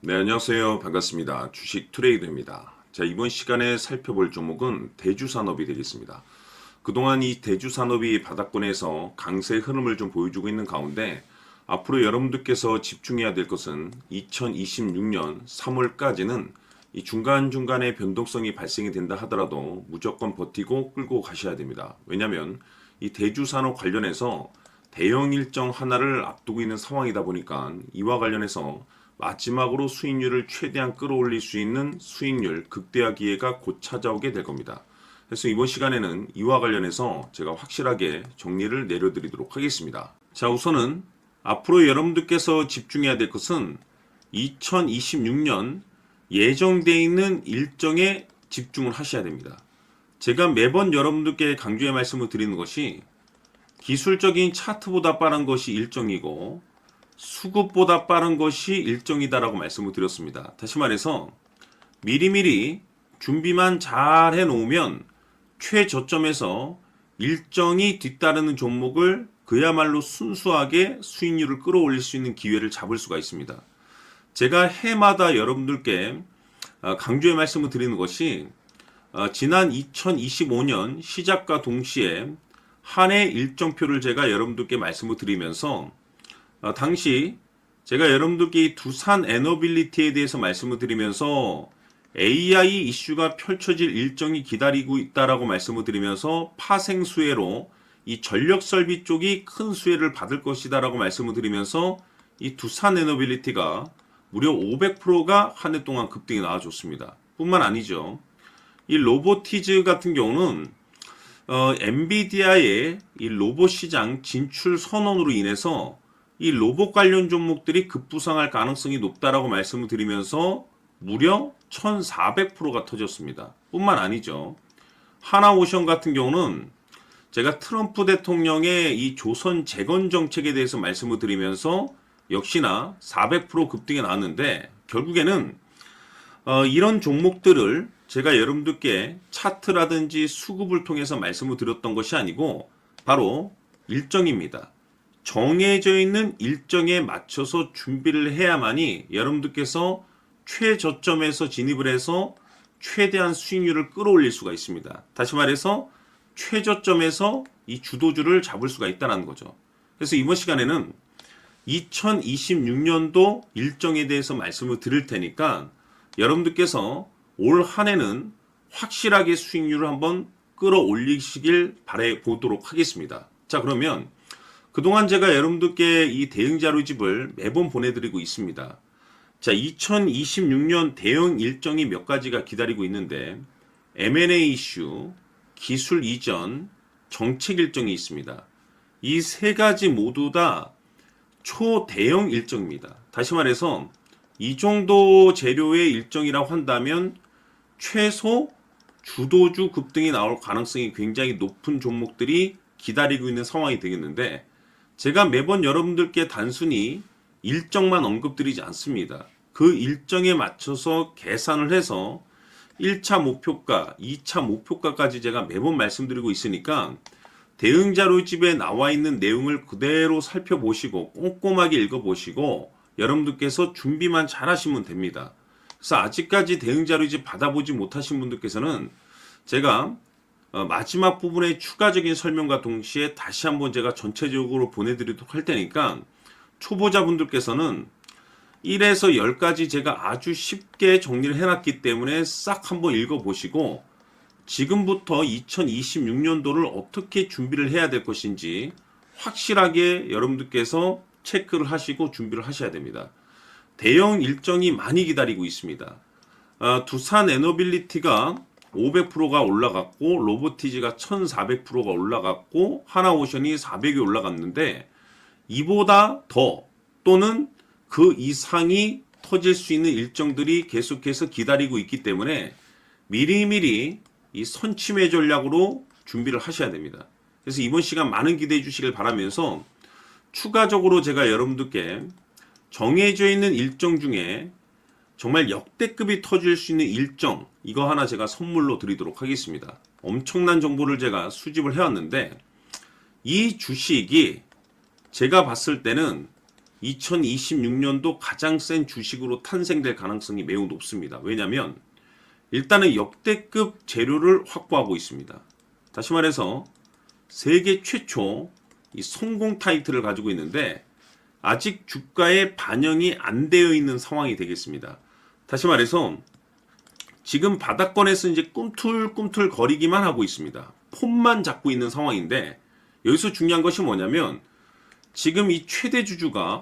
네, 안녕하세요. 반갑습니다. 주식 트레이더입니다. 자, 이번 시간에 살펴볼 종목은 대주산업이 되겠습니다. 그동안 이 대주산업이 바닥권에서 강세 흐름을 좀 보여주고 있는 가운데 앞으로 여러분들께서 집중해야 될 것은 2026년 3월까지는 이 중간중간에 변동성이 발생이 된다 하더라도 무조건 버티고 끌고 가셔야 됩니다. 왜냐하면 이 대주산업 관련해서 대형 일정 하나를 앞두고 있는 상황이다 보니까 이와 관련해서 마지막으로 수익률을 최대한 끌어올릴 수 있는 수익률 극대화 기회가 곧 찾아오게 될 겁니다. 그래서 이번 시간에는 이와 관련해서 제가 확실하게 정리를 내려드리도록 하겠습니다. 자, 우선은 앞으로 여러분들께서 집중해야 될 것은 2026년 예정되어 있는 일정에 집중을 하셔야 됩니다. 제가 매번 여러분들께 강조해 말씀을 드리는 것이 기술적인 차트보다 빠른 것이 일정이고 수급보다 빠른 것이 일정이다라고 말씀을 드렸습니다. 다시 말해서 미리미리 준비만 잘 해놓으면 최저점에서 일정이 뒤따르는 종목을 그야말로 순수하게 수익률을 끌어올릴 수 있는 기회를 잡을 수가 있습니다. 제가 해마다 여러분들께 강조의 말씀을 드리는 것이 지난 2025년 시작과 동시에 한 해 일정표를 제가 여러분들께 말씀을 드리면서 당시 제가 여러분들께 이 두산 에너빌리티에 대해서 말씀을 드리면서 AI 이슈가 펼쳐질 일정이 기다리고 있다라고 말씀을 드리면서 파생 수혜로 이 전력 설비 쪽이 큰 수혜를 받을 것이다라고 말씀을 드리면서 이 두산 에너빌리티가 무려 500%가 한 해 동안 급등이 나와줬습니다. 뿐만 아니죠. 이 로보티즈 같은 경우는 엔비디아의 이 로봇 시장 진출 선언으로 인해서 이 로봇 관련 종목들이 급부상할 가능성이 높다라고 말씀을 드리면서 무려 1400%가 터졌습니다. 뿐만 아니죠. 하나오션 같은 경우는 제가 트럼프 대통령의 이 조선 재건 정책에 대해서 말씀을 드리면서 역시나 400% 급등이 나왔는데 결국에는 이런 종목들을 제가 여러분들께 차트라든지 수급을 통해서 말씀을 드렸던 것이 아니고 바로 일정입니다. 정해져 있는 일정에 맞춰서 준비를 해야만이 여러분들께서 최저점에서 진입을 해서 최대한 수익률을 끌어올릴 수가 있습니다. 다시 말해서 최저점에서 이 주도주를 잡을 수가 있다는 거죠. 그래서 이번 시간에는 2026년도 일정에 대해서 말씀을 드릴 테니까 여러분들께서 올 한 해는 확실하게 수익률을 한번 끌어올리시길 바라보도록 하겠습니다. 자, 그러면 그동안 제가 여러분들께 이 대응 자료집을 매번 보내드리고 있습니다. 자, 2026년 대응 일정이 몇 가지가 기다리고 있는데 M&A 이슈, 기술 이전, 정책 일정이 있습니다. 이 세 가지 모두 다 초대형 일정입니다. 다시 말해서 이 정도 재료의 일정이라고 한다면 최소 주도주 급등이 나올 가능성이 굉장히 높은 종목들이 기다리고 있는 상황이 되겠는데 제가 매번 여러분들께 단순히 일정만 언급드리지 않습니다. 그 일정에 맞춰서 계산을 해서 1차 목표가, 2차 목표가까지 제가 매번 말씀드리고 있으니까 대응 자료집에 나와 있는 내용을 그대로 살펴보시고 꼼꼼하게 읽어보시고 여러분들께서 준비만 잘 하시면 됩니다. 그래서 아직까지 대응 자료집 받아보지 못하신 분들께서는 제가 마지막 부분에 추가적인 설명과 동시에 다시 한번 제가 전체적으로 보내드리도록 할 테니까 초보자분들께서는 1에서 10까지 제가 아주 쉽게 정리를 해놨기 때문에 싹 한번 읽어보시고 지금부터 2026년도를 어떻게 준비를 해야 될 것인지 확실하게 여러분들께서 체크를 하시고 준비를 하셔야 됩니다. 대형 일정이 많이 기다리고 있습니다. 두산 에너빌리티가 500%가 올라갔고 로보티즈가 1400%가 올라갔고 하나오션이 400이 올라갔는데 이보다 더 또는 그 이상이 터질 수 있는 일정들이 계속해서 기다리고 있기 때문에 미리미리 이 선침해 전략으로 준비를 하셔야 됩니다. 그래서 이번 시간 많은 기대해 주시길 바라면서 추가적으로 제가 여러분들께 정해져 있는 일정 중에 정말 역대급이 터질 수 있는 일정 이거 하나 제가 선물로 드리도록 하겠습니다. 엄청난 정보를 제가 수집을 해왔는데 이 주식이 제가 봤을 때는 2026년도 가장 센 주식으로 탄생될 가능성이 매우 높습니다. 왜냐하면 일단은 역대급 재료를 확보하고 있습니다. 다시 말해서 세계 최초 이 성공 타이틀을 가지고 있는데 아직 주가에 반영이 안 되어 있는 상황이 되겠습니다. 다시 말해서 지금 바닥권에서 이제 꿈틀꿈틀 거리기만 하고 있습니다. 폼만 잡고 있는 상황인데 여기서 중요한 것이 뭐냐면 지금 이 최대 주주가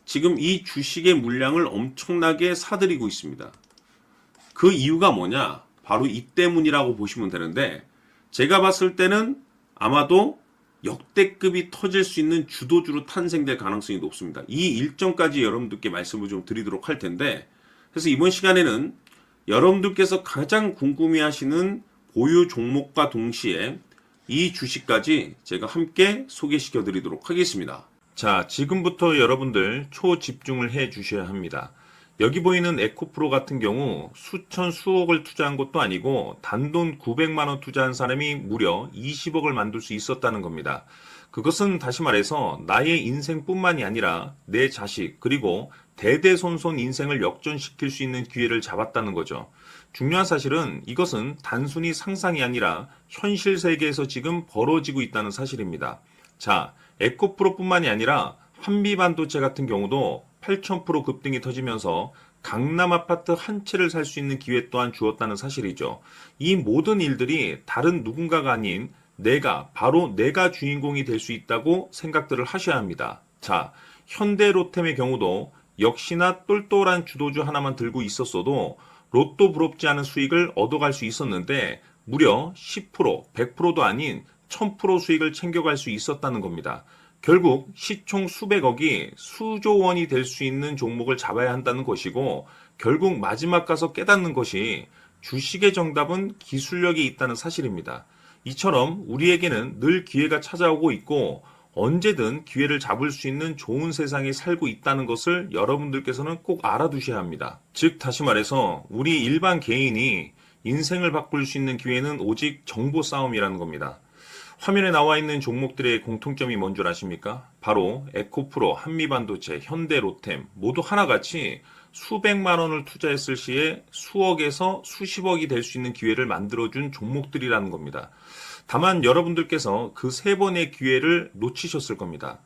지금 이 주식의 물량을 엄청나게 사들이고 있습니다. 그 이유가 뭐냐? 바로 이 때문이라고 보시면 되는데 제가 봤을 때는 아마도 역대급이 터질 수 있는 주도주로 탄생될 가능성이 높습니다. 이 일정까지 여러분들께 말씀을 좀 드리도록 할 텐데 그래서 이번 시간에는 여러분들께서 가장 궁금해하시는 보유 종목과 동시에 이 주식까지 제가 함께 소개시켜 드리도록 하겠습니다. 자, 지금부터 여러분들 초집중을 해 주셔야 합니다. 여기 보이는 에코프로 같은 경우 수천 수억을 투자한 것도 아니고 단돈 900만 원 투자한 사람이 무려 20억을 만들 수 있었다는 겁니다. 그것은 다시 말해서 나의 인생뿐만이 아니라 내 자식 그리고 대대손손 인생을 역전시킬 수 있는 기회를 잡았다는 거죠. 중요한 사실은 이것은 단순히 상상이 아니라 현실 세계에서 지금 벌어지고 있다는 사실입니다. 자, 에코프로뿐만이 아니라 한미반도체 같은 경우도 8,000% 급등이 터지면서 강남 아파트 한 채를 살 수 있는 기회 또한 주었다는 사실이죠. 이 모든 일들이 다른 누군가가 아닌 바로 내가 주인공이 될 수 있다고 생각들을 하셔야 합니다. 자, 현대로템의 경우도 역시나 똘똘한 주도주 하나만 들고 있었어도 로또 부럽지 않은 수익을 얻어갈 수 있었는데 무려 10%, 100%도 아닌 1000% 수익을 챙겨갈 수 있었다는 겁니다. 결국 시총 수백억이 수조 원이 될 수 있는 종목을 잡아야 한다는 것이고 결국 마지막 가서 깨닫는 것이 주식의 정답은 기술력이 있다는 사실입니다. 이처럼 우리에게는 늘 기회가 찾아오고 있고 언제든 기회를 잡을 수 있는 좋은 세상에 살고 있다는 것을 여러분들께서는 꼭 알아두셔야 합니다. 즉 다시 말해서 우리 일반 개인이 인생을 바꿀 수 있는 기회는 오직 정보 싸움이라는 겁니다. 화면에 나와 있는 종목들의 공통점이 뭔 줄 아십니까? 바로 에코프로, 한미반도체, 현대로템 모두 하나같이 수백만 원을 투자했을 시에 수억에서 수십억이 될 수 있는 기회를 만들어준 종목들이라는 겁니다. 다만 여러분들께서 그 세 번의 기회를 놓치셨을 겁니다.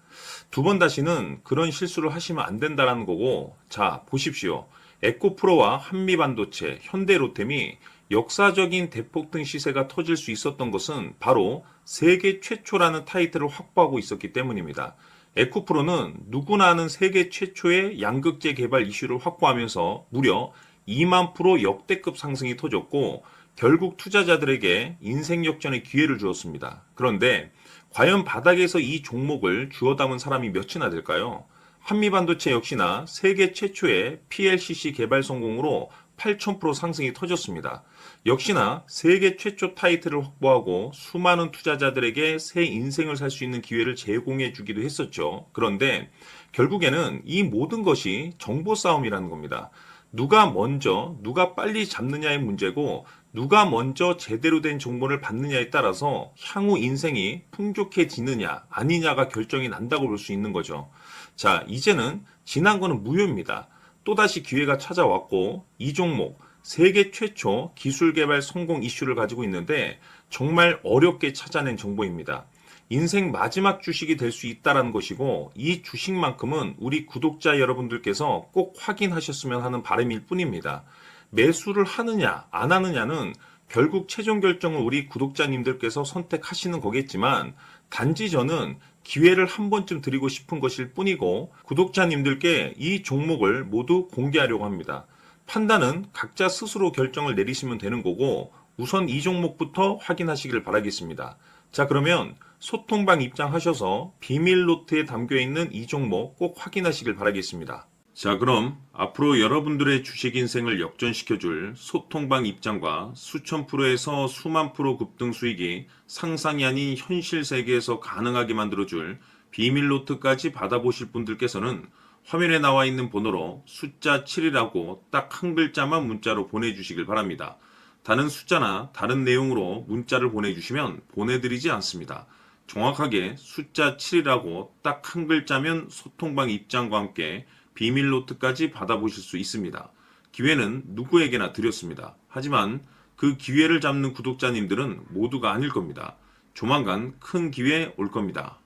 두 번 다시는 그런 실수를 하시면 안 된다는 거고 자 보십시오. 에코프로와 한미반도체, 현대로템이 역사적인 대폭등 시세가 터질 수 있었던 것은 바로 세계 최초라는 타이틀을 확보하고 있었기 때문입니다. 에코프로는 누구나 아는 세계 최초의 양극재 개발 이슈를 확보하면서 무려 2만 프로 역대급 상승이 터졌고 결국 투자자들에게 인생 역전의 기회를 주었습니다. 그런데 과연 바닥에서 이 종목을 주워 담은 사람이 몇이나 될까요? 한미반도체 역시나 세계 최초의 PLCC 개발 성공으로 8,000% 상승이 터졌습니다. 역시나 세계 최초 타이틀을 확보하고 수많은 투자자들에게 새 인생을 살 수 있는 기회를 제공해 주기도 했었죠. 그런데 결국에는 이 모든 것이 정보 싸움이라는 겁니다. 누가 먼저, 누가 빨리 잡느냐의 문제고 누가 먼저 제대로 된 정보를 받느냐에 따라서 향후 인생이 풍족해지느냐 아니냐가 결정이 난다고 볼 수 있는 거죠. 자, 이제는 지난 거는 무효입니다. 또다시 기회가 찾아왔고 이 종목 세계 최초 기술 개발 성공 이슈를 가지고 있는데 정말 어렵게 찾아낸 정보입니다. 인생 마지막 주식이 될 수 있다는 것이고 이 주식만큼은 우리 구독자 여러분들께서 꼭 확인하셨으면 하는 바람일 뿐입니다. 매수를 하느냐 안 하느냐는 결국 최종 결정을 우리 구독자님들께서 선택하시는 거겠지만 단지 저는 기회를 한 번쯤 드리고 싶은 것일 뿐이고 구독자님들께 이 종목을 모두 공개하려고 합니다. 판단은 각자 스스로 결정을 내리시면 되는 거고 우선 이 종목부터 확인하시길 바라겠습니다. 자, 그러면 소통방 입장하셔서 비밀 노트에 담겨있는 이 종목 꼭 확인하시길 바라겠습니다. 자, 그럼 앞으로 여러분들의 주식 인생을 역전시켜줄 소통방 입장과 수천 프로에서 수만 프로 급등 수익이 상상이 아닌 현실 세계에서 가능하게 만들어줄 비밀 노트까지 받아보실 분들께서는 화면에 나와 있는 번호로 숫자 7이라고 딱 한 글자만 문자로 보내주시길 바랍니다. 다른 숫자나 다른 내용으로 문자를 보내주시면 보내드리지 않습니다. 정확하게 숫자 7이라고 딱 한 글자면 소통방 입장과 함께 비밀 노트까지 받아보실 수 있습니다. 기회는 누구에게나 드렸습니다. 하지만 그 기회를 잡는 구독자님들은 모두가 아닐 겁니다. 조만간 큰 기회 올 겁니다.